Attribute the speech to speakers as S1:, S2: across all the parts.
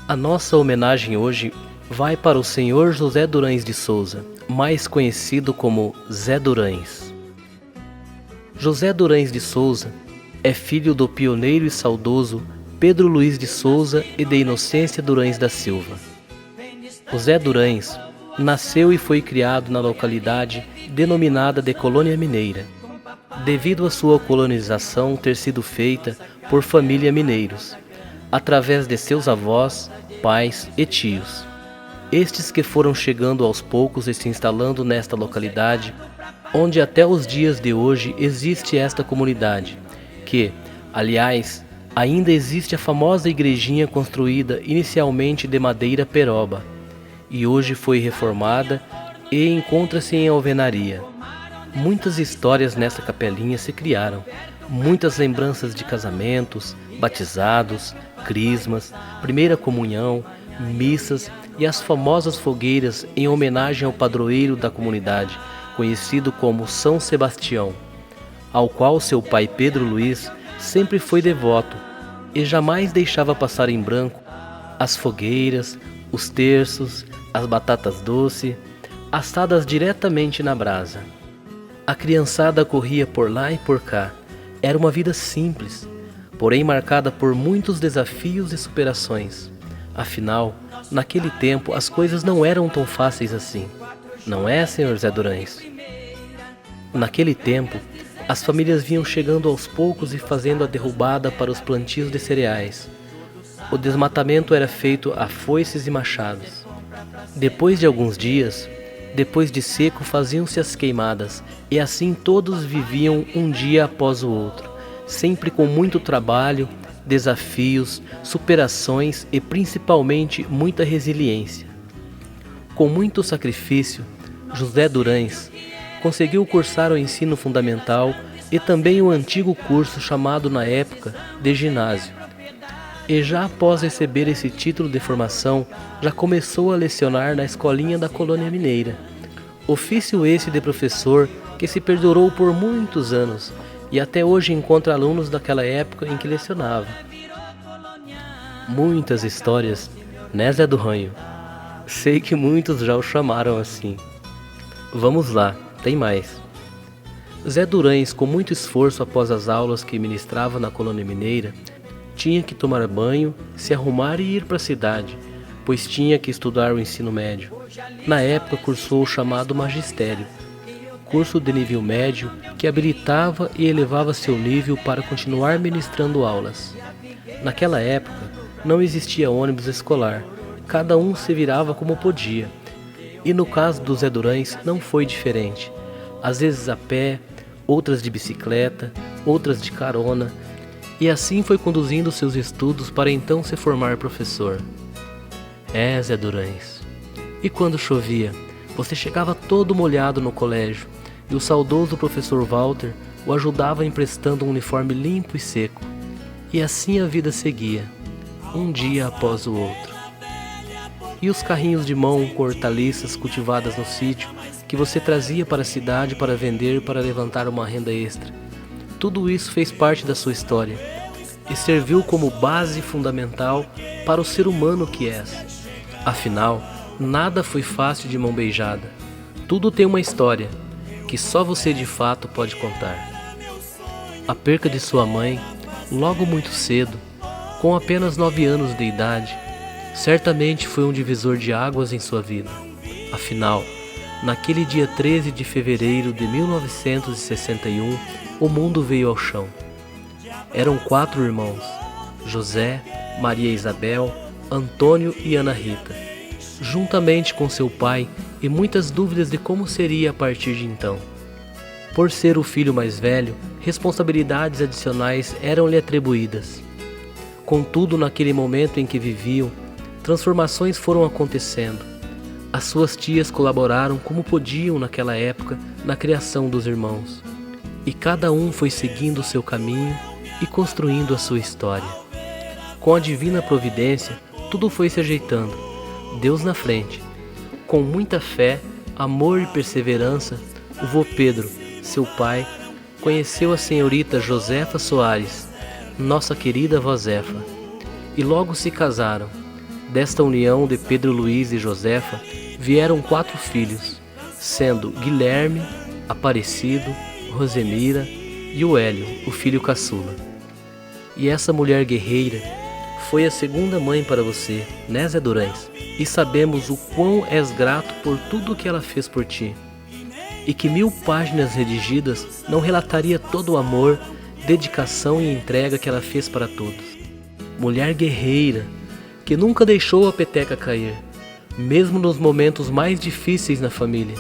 S1: A nossa homenagem hoje vai para o Senhor José Durães de Souza, mais conhecido como Zé Durães. José Durães de Souza é filho do pioneiro e saudoso Pedro Luiz de Souza e de Inocência Durães da Silva. O Zé Durães nasceu e foi criado na localidade denominada de Colônia Mineira, devido à sua colonização ter sido feita por família mineiros, através de seus avós, pais e tios. Estes que foram chegando aos poucos e se instalando nesta localidade, onde até os dias de hoje existe esta comunidade, que, aliás, ainda existe a famosa igrejinha construída inicialmente de madeira peroba, e hoje foi reformada e encontra-se em alvenaria. Muitas histórias nessa capelinha se criaram, muitas lembranças de casamentos, batizados, crismas, primeira comunhão, missas e as famosas fogueiras em homenagem ao padroeiro da comunidade, conhecido como São Sebastião, ao qual seu pai Pedro Luiz sempre foi devoto e jamais deixava passar em branco as fogueiras, os terços, as batatas doces, assadas diretamente na brasa. A criançada corria por lá e por cá. Era uma vida simples, porém marcada por muitos desafios e superações. Afinal, naquele tempo as coisas não eram tão fáceis assim. Não é, senhor Zé Durães? Naquele tempo, as famílias vinham chegando aos poucos e fazendo a derrubada para os plantios de cereais. O desmatamento era feito a foices e machados. Depois de alguns dias, depois de seco, faziam-se as queimadas, e assim todos viviam um dia após o outro, sempre com muito trabalho, desafios, superações e principalmente muita resiliência. Com muito sacrifício, José Durães conseguiu cursar o ensino fundamental e também o antigo curso chamado na época de ginásio. E já após receber esse título de formação, já começou a lecionar na escolinha da Colônia Mineira. Ofício esse de professor que se perdurou por muitos anos e até hoje encontra alunos daquela época em que lecionava. Muitas histórias, né, Zé do Ranho? Sei que muitos já o chamaram assim. Vamos lá, tem mais. Zé Durães, com muito esforço após as aulas que ministrava na Colônia Mineira, tinha que tomar banho, se arrumar e ir para a cidade, pois tinha que estudar o ensino médio. Na época cursou o chamado magistério, curso de nível médio que habilitava e elevava seu nível para continuar ministrando aulas. Naquela época não existia ônibus escolar, cada um se virava como podia. E no caso do Zé Durães não foi diferente, às vezes a pé, outras de bicicleta, outras de carona, e assim foi conduzindo seus estudos para então se formar professor. É, Zé Durães. E quando chovia, você chegava todo molhado no colégio, e o saudoso professor Walter o ajudava emprestando um uniforme limpo e seco. E assim a vida seguia, um dia após o outro. E os carrinhos de mão com hortaliças cultivadas no sítio, que você trazia para a cidade para vender para levantar uma renda extra. Tudo isso fez parte da sua história e serviu como base fundamental para o ser humano que és. Afinal, nada foi fácil de mão beijada. Tudo tem uma história que só você de fato pode contar. A perca de sua mãe, logo muito cedo, com apenas 9 anos de idade, certamente foi um divisor de águas em sua vida. Afinal, naquele dia 13 de fevereiro de 1961, o mundo veio ao chão. Eram 4 irmãos, José, Maria Isabel, Antônio e Ana Rita, juntamente com seu pai e muitas dúvidas de como seria a partir de então. Por ser o filho mais velho, responsabilidades adicionais eram-lhe atribuídas. Contudo, naquele momento em que viviam, transformações foram acontecendo. As suas tias colaboraram como podiam naquela época na criação dos irmãos. E cada um foi seguindo o seu caminho e construindo a sua história. Com a divina providência, tudo foi se ajeitando, Deus na frente. Com muita fé, amor e perseverança, o vô Pedro, seu pai, conheceu a senhorita Josefa Soares, nossa querida vó Zefa, e logo se casaram. Desta união de Pedro Luiz e Josefa vieram 4 filhos, sendo Guilherme, Aparecido, Rosemira e o Hélio, o filho caçula. E essa mulher guerreira foi a segunda mãe para você, né, Zé Durães? E sabemos o quão és grato por tudo o que ela fez por ti. E que 1000 páginas redigidas não relataria todo o amor, dedicação e entrega que ela fez para todos. Mulher guerreira, que nunca deixou a peteca cair, mesmo nos momentos mais difíceis na família.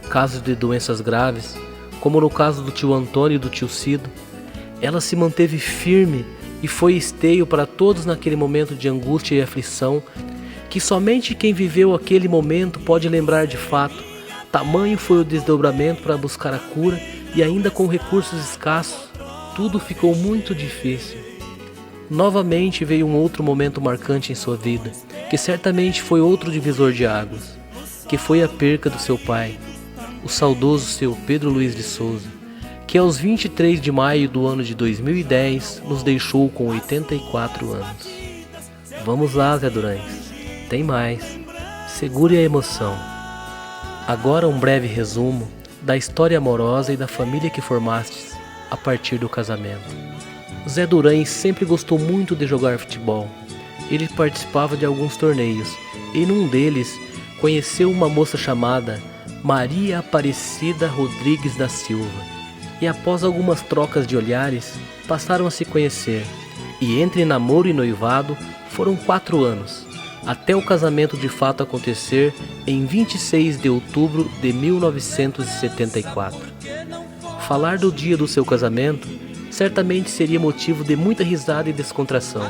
S1: Casos de doenças graves, como no caso do tio Antônio e do tio Cido, ela se manteve firme e foi esteio para todos naquele momento de angústia e aflição, que somente quem viveu aquele momento pode lembrar de fato. Tamanho foi o desdobramento para buscar a cura, e ainda com recursos escassos, tudo ficou muito difícil. Novamente veio um outro momento marcante em sua vida, que certamente foi outro divisor de águas, que foi a perca do seu pai, o saudoso seu Pedro Luiz de Souza, que aos 23 de maio do ano de 2010 nos deixou com 84 anos. Vamos lá, Zé Durães, tem mais. Segure a emoção. Agora um breve resumo da história amorosa e da família que formastes a partir do casamento. Zé Durães sempre gostou muito de jogar futebol. Ele participava de alguns torneios e num deles conheceu uma moça chamada Maria Aparecida Rodrigues da Silva. E após algumas trocas de olhares, passaram a se conhecer. E entre namoro e noivado foram 4 anos, até o casamento de fato acontecer em 26 de outubro de 1974. Falar do dia do seu casamento certamente seria motivo de muita risada e descontração.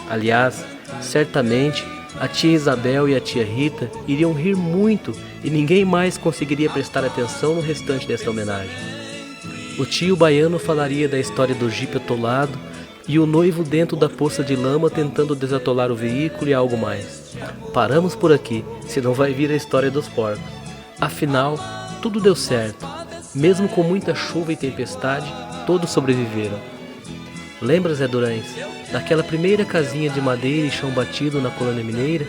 S1: Aliás, certamente a tia Isabel e a tia Rita iriam rir muito e ninguém mais conseguiria prestar atenção no restante desta homenagem. O tio baiano falaria da história do jipe atolado e o noivo dentro da poça de lama tentando desatolar o veículo e algo mais. Paramos por aqui, senão vai vir a história dos porcos. Afinal, tudo deu certo. Mesmo com muita chuva e tempestade, todos sobreviveram. Lembra, Zé Durães, daquela primeira casinha de madeira e chão batido na colônia mineira,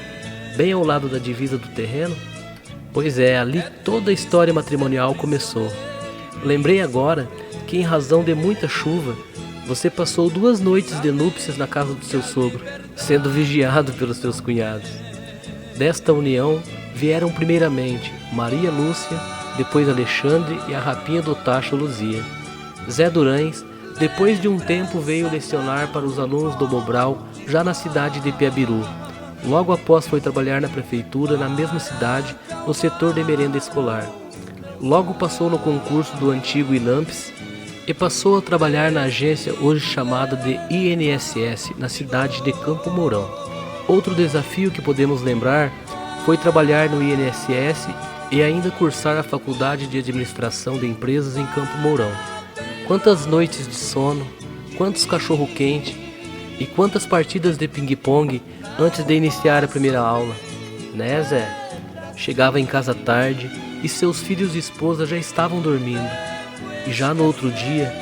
S1: bem ao lado da divisa do terreno? Pois é, ali toda a história matrimonial começou. Lembrei agora que, em razão de muita chuva, você passou 2 noites de núpcias na casa do seu sogro, sendo vigiado pelos seus cunhados. Desta união vieram primeiramente Maria Lúcia, depois Alexandre e a rapinha do Tacho Luzia. Zé Durães, depois de um tempo, veio lecionar para os alunos do Mobral, já na cidade de Piabiru. Logo após foi trabalhar na prefeitura, na mesma cidade, no setor de merenda escolar. Logo passou no concurso do antigo INAMPS e passou a trabalhar na agência hoje chamada de INSS, na cidade de Campo Mourão. Outro desafio que podemos lembrar foi trabalhar no INSS e ainda cursar a Faculdade de Administração de Empresas em Campo Mourão. Quantas noites de sono, quantos cachorro-quente e quantas partidas de ping-pong antes de iniciar a primeira aula, né, Zé? Chegava em casa tarde e seus filhos e esposa já estavam dormindo. E já no outro dia,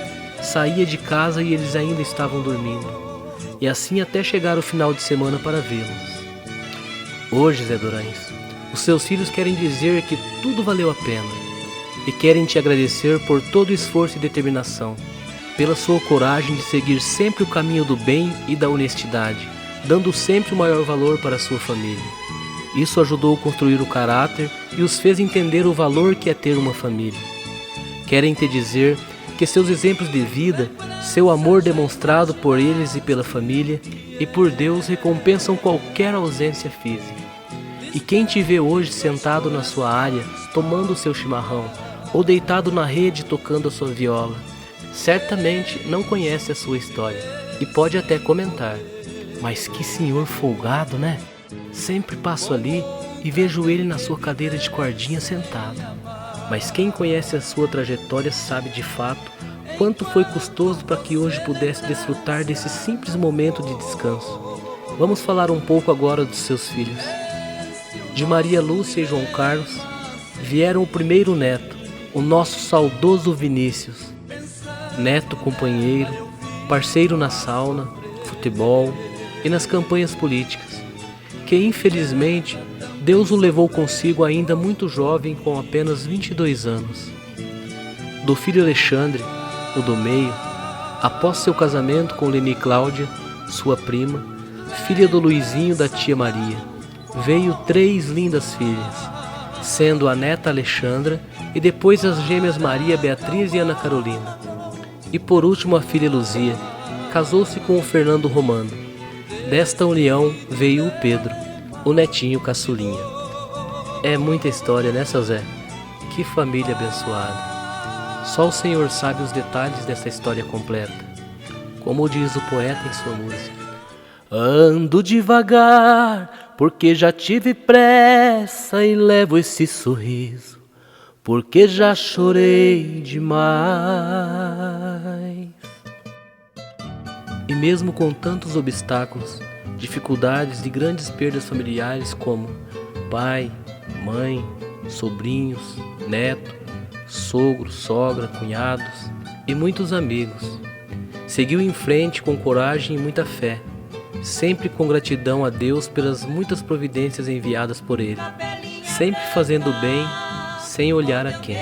S1: saía de casa e eles ainda estavam dormindo. E assim até chegar o final de semana para vê-los. Hoje, Zé Durães, os seus filhos querem dizer que tudo valeu a pena. E querem te agradecer por todo o esforço e determinação, pela sua coragem de seguir sempre o caminho do bem e da honestidade, dando sempre o maior valor para a sua família. Isso ajudou a construir o caráter e os fez entender o valor que é ter uma família. Querem te dizer que seus exemplos de vida, seu amor demonstrado por eles e pela família e por Deus recompensam qualquer ausência física. E quem te vê hoje sentado na sua área, tomando o seu chimarrão, ou deitado na rede tocando a sua viola, certamente não conhece a sua história e pode até comentar: mas que senhor folgado, né? Sempre passo ali e vejo ele na sua cadeira de cordinha sentado. Mas quem conhece a sua trajetória sabe de fato quanto foi custoso para que hoje pudesse desfrutar desse simples momento de descanso. Vamos falar um pouco agora dos seus filhos. De Maria Lúcia e João Carlos vieram o primeiro neto, o nosso saudoso Vinícius. Neto companheiro, parceiro na sauna, futebol, e nas campanhas políticas, que infelizmente Deus o levou consigo ainda muito jovem, com apenas 22 anos. Do filho Alexandre, o do meio, após seu casamento com Leni Cláudia, sua prima, filha do Luizinho da tia Maria, veio 3 lindas filhas, sendo a neta Alexandra e depois as gêmeas Maria Beatriz e Ana Carolina. E por último a filha Luzia, casou-se com o Fernando Romano. Desta união veio o Pedro, o netinho caçulinha. É muita história, né, seu Zé? Que família abençoada. Só o Senhor sabe os detalhes dessa história completa. Como diz o poeta em sua música: ando devagar, porque já tive pressa, e levo esse sorriso, porque já chorei demais. E mesmo com tantos obstáculos, dificuldades e grandes perdas familiares como pai, mãe, sobrinhos, neto, sogro, sogra, cunhados e muitos amigos, seguiu em frente com coragem e muita fé, sempre com gratidão a Deus pelas muitas providências enviadas por Ele, sempre fazendo o bem, sem olhar a quem.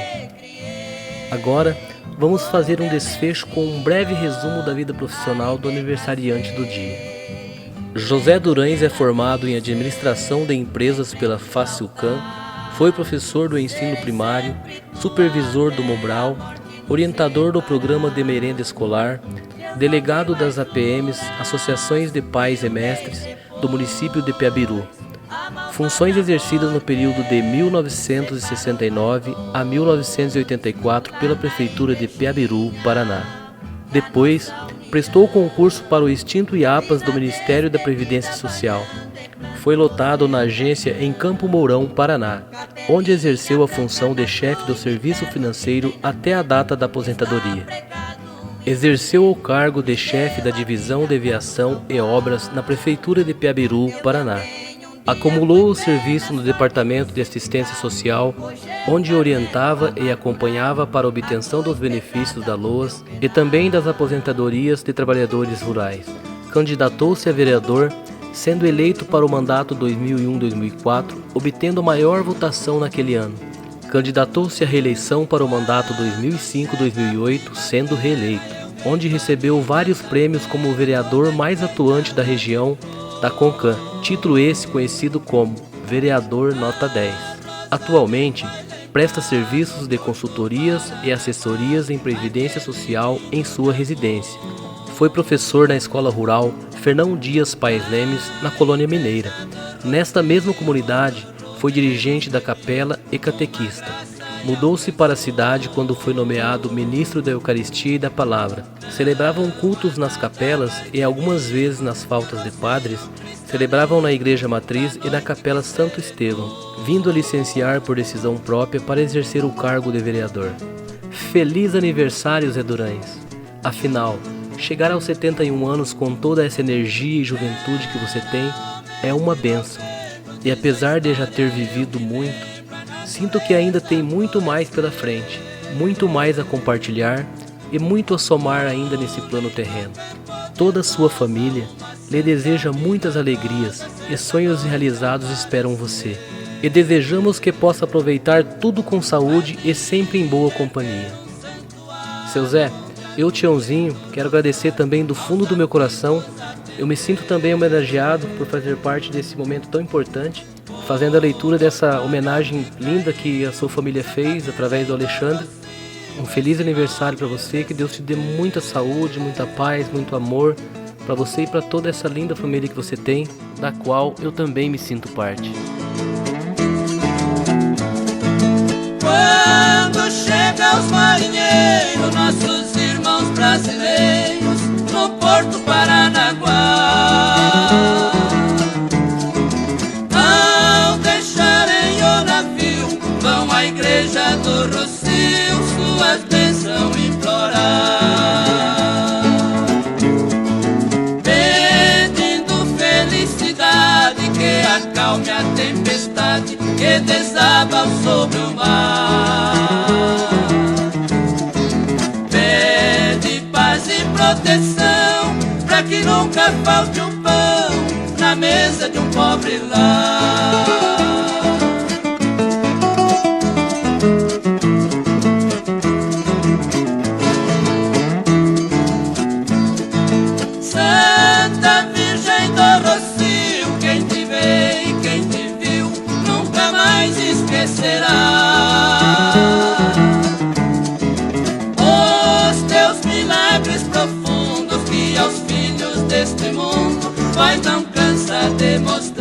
S1: Agora, vamos fazer um desfecho com um breve resumo da vida profissional do aniversariante do dia. José Durães é formado em Administração de Empresas pela Facilcam, foi professor do ensino primário, supervisor do Mobral, orientador do programa de merenda escolar, delegado das APMs, Associações de Pais e Mestres, do município de Piabiru. Funções exercidas no período de 1969 a 1984 pela Prefeitura de Piabiru, Paraná. Depois, prestou concurso para o extinto IAPAS do Ministério da Previdência Social. Foi lotado na agência em Campo Mourão, Paraná, onde exerceu a função de chefe do serviço financeiro até a data da aposentadoria. Exerceu o cargo de chefe da divisão de viação e obras na Prefeitura de Piabiru, Paraná. Acumulou o serviço no Departamento de Assistência Social, onde orientava e acompanhava para a obtenção dos benefícios da LOAS e também das aposentadorias de trabalhadores rurais. Candidatou-se a vereador, sendo eleito para o mandato 2001-2004, obtendo a maior votação naquele ano. Candidatou-se à reeleição para o mandato 2005-2008, sendo reeleito, onde recebeu vários prêmios como o vereador mais atuante da região da Concam, título esse conhecido como Vereador Nota 10. Atualmente, presta serviços de consultorias e assessorias em Previdência Social em sua residência. Foi professor na Escola Rural Fernão Dias Paes Lemes, na Colônia Mineira. Nesta mesma comunidade, foi dirigente da capela e catequista. Mudou-se para a cidade quando foi nomeado ministro da Eucaristia e da Palavra. Celebravam cultos nas capelas e algumas vezes nas faltas de padres, celebravam na Igreja Matriz e na Capela Santo Estevão, vindo a licenciar por decisão própria para exercer o cargo de vereador. Feliz aniversário, Zé Durães! Afinal, chegar aos 71 anos com toda essa energia e juventude que você tem é uma bênção. E apesar de já ter vivido muito, sinto que ainda tem muito mais pela frente, muito mais a compartilhar e muito a somar ainda nesse plano terreno. Toda a sua família lhe deseja muitas alegrias e sonhos realizados esperam você. E desejamos que possa aproveitar tudo com saúde e sempre em boa companhia. Seu Zé, eu, Tiãozinho, quero agradecer também do fundo do meu coração. Eu me sinto também homenageado por fazer parte desse momento tão importante, fazendo a leitura dessa homenagem linda que a sua família fez através do Alexandre. Um feliz aniversário para você, que Deus te dê muita saúde, muita paz, muito amor para você e para toda essa linda família que você tem, da qual eu também me sinto parte.
S2: Quando chega os marinheiros, nossos irmãos brasileiros, no Porto Paranaguá, ao deixarem o navio, vão à igreja do Rocio suas bênçãos implorar, pedindo felicidade que acalme a tempestade que desaba sobre o mar. Pede paz e proteção, pra que nunca falte um pão tristeza de um pobre lar. Santa Virgem do Rocio, quem te vê e quem te viu nunca mais esquecerá. Os teus milagres profundos que aos filhos deste mundo vai não cansa de mostrar.